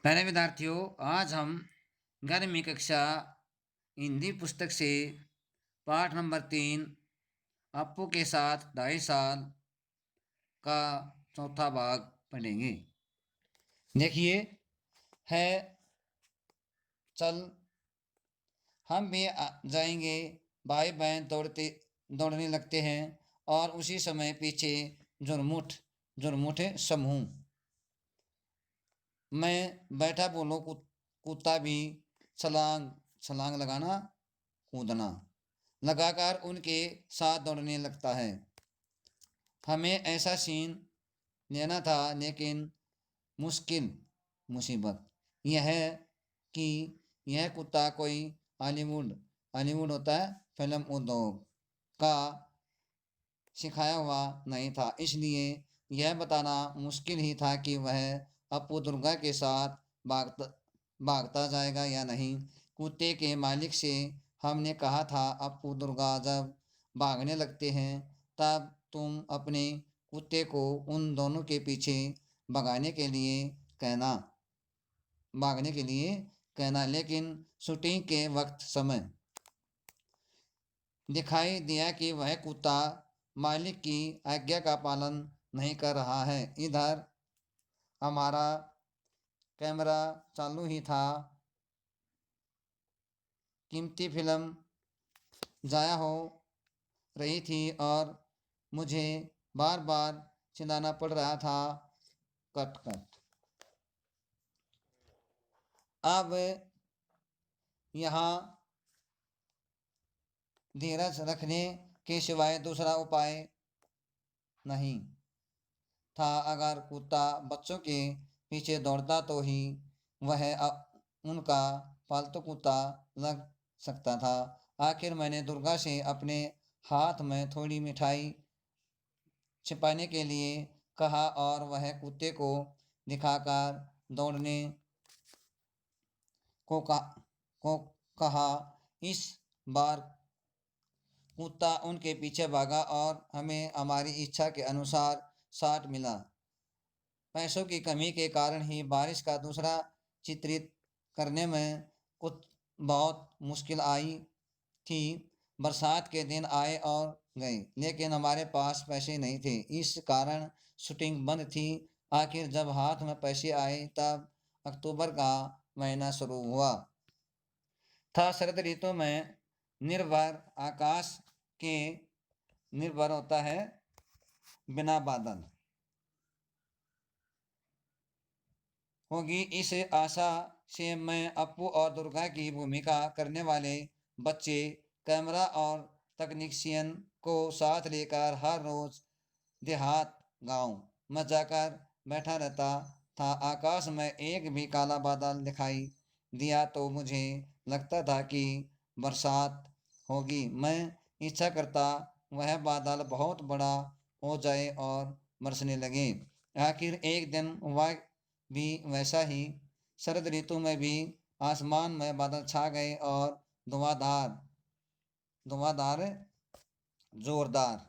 प्यारे विद्यार्थियों, आज हम 11वीं कक्षा हिंदी पुस्तक से पाठ नंबर 3 अप्पू के साथ 2.5 साल का चौथा भाग पढ़ेंगे। देखिए, है चल हम भी जाएंगे। भाई बहन दौड़ने लगते हैं और उसी समय पीछे झुरमुट झुरमुट समूह। मैं बैठा बोलो कुत्ता भी छलांग छलांग लगाना कूदना लगाकर उनके साथ दौड़ने लगता है। हमें ऐसा सीन लेना था, लेकिन मुसीबत यह है कि यह कुत्ता कोई हॉलीवुड हॉलीवुड होता है फिल्म उद्योग का सिखाया हुआ नहीं था, इसलिए यह बताना मुश्किल ही था कि वह अप्पू दुर्गा के साथ भागता भागता जाएगा या नहीं। कुत्ते के मालिक से हमने कहा था, अप्पू दुर्गा जब भागने लगते हैं तब तुम अपने कुत्ते को उन दोनों के पीछे भगाने के लिए कहना भागने के लिए कहना। लेकिन शूटिंग के वक्त समय दिखाई दिया कि वह कुत्ता मालिक की आज्ञा का पालन नहीं कर रहा है। इधर हमारा कैमरा चालू ही था। कीमती फिल्म जाया हो रही थी और मुझे बार बार चिल्लाना पड़ रहा था, कट कट। अब यहाँ धीरज रखने के सिवाय दूसरा उपाय नहीं था। अगर कुत्ता बच्चों के पीछे दौड़ता तो ही वह उनका पालतू कुत्ता लग सकता था। आखिर मैंने दुर्गा से अपने हाथ में थोड़ी मिठाई छिपाने के लिए कहा और वह कुत्ते को दिखाकर दौड़ने को कहा। इस बार कुत्ता उनके पीछे भागा और हमें हमारी इच्छा के अनुसार शॉट मिला। पैसों की कमी के कारण ही बारिश का दूसरा चित्रित करने में कुछ बहुत मुश्किल आई थी। बरसात के दिन आए और गए, लेकिन हमारे पास पैसे नहीं थे, इस कारण शूटिंग बंद थी। आखिर जब हाथ में पैसे आए तब अक्टूबर का महीना शुरू हुआ था। शरद ऋतु में निर्भर आकाश के निर्भर होता है बिना बादल होगी। इस आशा से मैं अप्पू और दुर्गा की भूमिका करने वाले बच्चे, कैमरा और तकनीशियन को साथ लेकर हर रोज देहात गांव में जाकर बैठा रहता था। आकाश में एक भी काला बादल दिखाई दिया तो मुझे लगता था कि बरसात होगी। मैं इच्छा करता वह बादल बहुत बड़ा हो जाए और बरसने लगे। आखिर एक दिन वह भी वैसा ही। शरद ऋतु में भी आसमान में बादल छा गए और धुआंधार धुआंधार जोरदार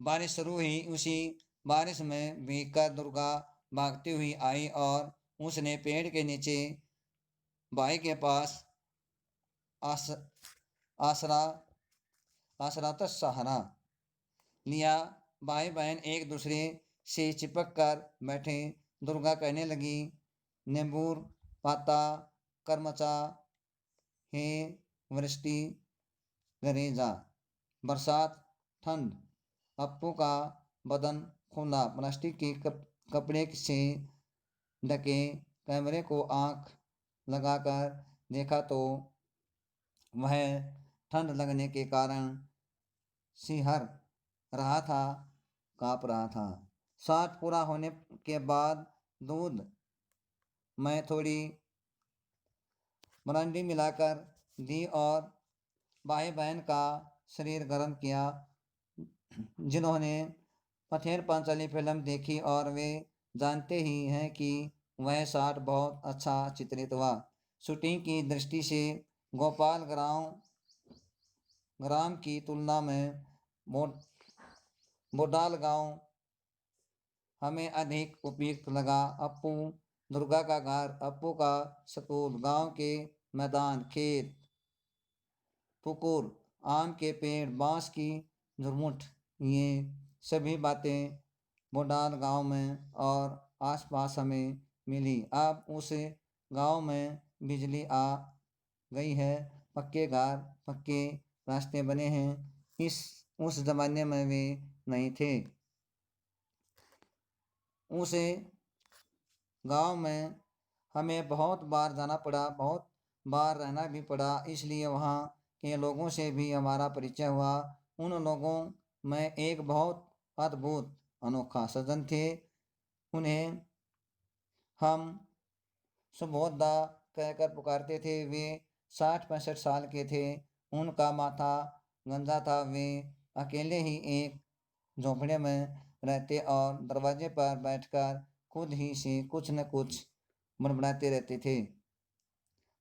बारिश शुरू हुई। उसी बारिश में भीगकर दुर्गा भागती हुई आई और उसने पेड़ के नीचे भाई के पास आस, आसरा आसराता सहारा लिया। भाई बहन एक दूसरे से चिपक कर बैठे। दुर्गा कहने लगी, नेबूर पाता करमचा हे वृष्टि गरेजा। बरसात ठंड। अप्पू का बदन खुला प्लास्टिक के कपड़े से ढके कैमरे को आंख लगाकर देखा तो वह ठंड लगने के कारण सिहर रहा था, कांप रहा था। शॉट पूरा होने के बाद दूध में थोड़ी ब्रांडी मिलाकर दी और भाई बहन का शरीर गर्म किया। जिन्होंने पथेर पांचाली फिल्म देखी और वे जानते ही हैं कि वह शॉट बहुत अच्छा चित्रित हुआ। शूटिंग की दृष्टि से गोपाल ग्राम की तुलना में बोडाल गांव हमें अधिक उपयुक्त लगा। अप्पू दुर्गा का घर, अप्पू का स्कूल, गांव के मैदान, खेत, पुकुर, आम के पेड़, बांस की झुरमुट, ये सभी बातें बुढ़ाल गांव में और आसपास हमें मिली। अब उस गांव में बिजली आ गई है, पक्के घर, पक्के रास्ते बने हैं। उस जमाने में वे नहीं थे। उस गांव में हमें बहुत बार जाना पड़ा, बहुत बार रहना भी पड़ा, इसलिए वहाँ के लोगों से भी हमारा परिचय हुआ। उन लोगों में एक बहुत अद्भुत अनोखा सज्जन थे। उन्हें हम सुबोधा कहकर पुकारते थे। वे 60-65 साल के थे। उनका माथा गंजा था। वे अकेले ही एक झोंपड़े में रहते और दरवाजे पर बैठकर खुद ही से कुछ न कुछ बड़बड़ाते रहते थे।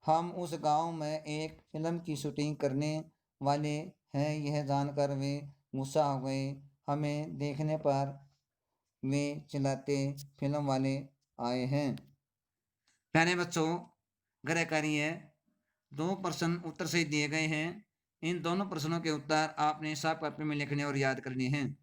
हम उस गांव में एक फिल्म की शूटिंग करने वाले हैं, यह जानकर वे गुस्सा हो गए। हमें देखने पर वे चिल्लाते, फिल्म वाले आए हैं। प्यारे बच्चों, गृह कार्य 2 प्रश्न उत्तर से दिए गए हैं। इन दोनों प्रश्नों के उत्तर आपने साफ कॉपी में लिखने और याद करने हैं।